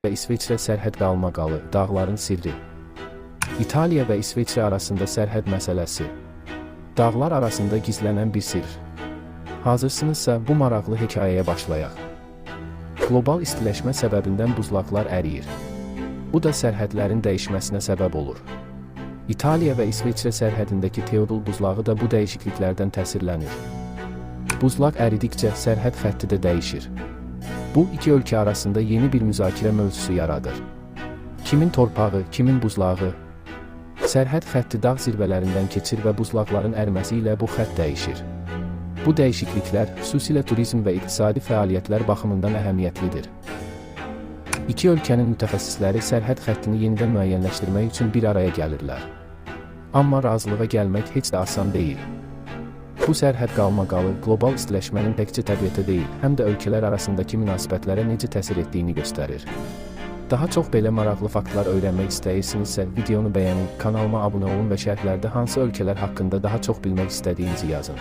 və İsveçrə sərhəd qalmaqalı, dağların sirri. İtaliya və İsveçrə arasında sərhəd məsələsi. Dağlar arasında gizlənən bir sirr. Hazırsınızsa bu maraqlı hekayəyə başlayaq. Qlobal istiləşmə səbəbindən buzlaqlar əriyir. Bu da sərhədlərin dəyişməsinə səbəb olur. İtaliya və İsveçrə sərhədindəki Teodul buzlağı da bu dəyişikliklərdən təsirlənir. Buzlaq əridikcə sərhəd xətti də dəyişir. Bu, iki ölkə arasında yeni bir müzakirə mövzusu yaradır. Kimin torpağı, kimin buzlağı? Sərhəd xətti dağ zirvələrindən keçir və buzlaqların əriməsi ilə bu xətt dəyişir. Bu dəyişikliklər xüsusilə turizm və iqtisadi fəaliyyətlər baxımından əhəmiyyətlidir. İki ölkənin mütəxəssisləri sərhəd xəttini yenidən müəyyənləşdirmək üçün bir araya gəlirlər. Amma razılığa gəlmək heç də asan deyil. Bu sərhəd qalmaqalı qlobal istiləşmənin təkcə təbiətə deyil, həm də ölkələr arasındakı münasibətlərə necə təsir etdiyini göstərir. Daha çox belə maraqlı faktlar öyrənmək istəyirsinizsə, videonu bəyənin, kanalıma abunə olun və şərhlərdə hansı ölkələr haqqında daha çox bilmək istədiyinizi yazın.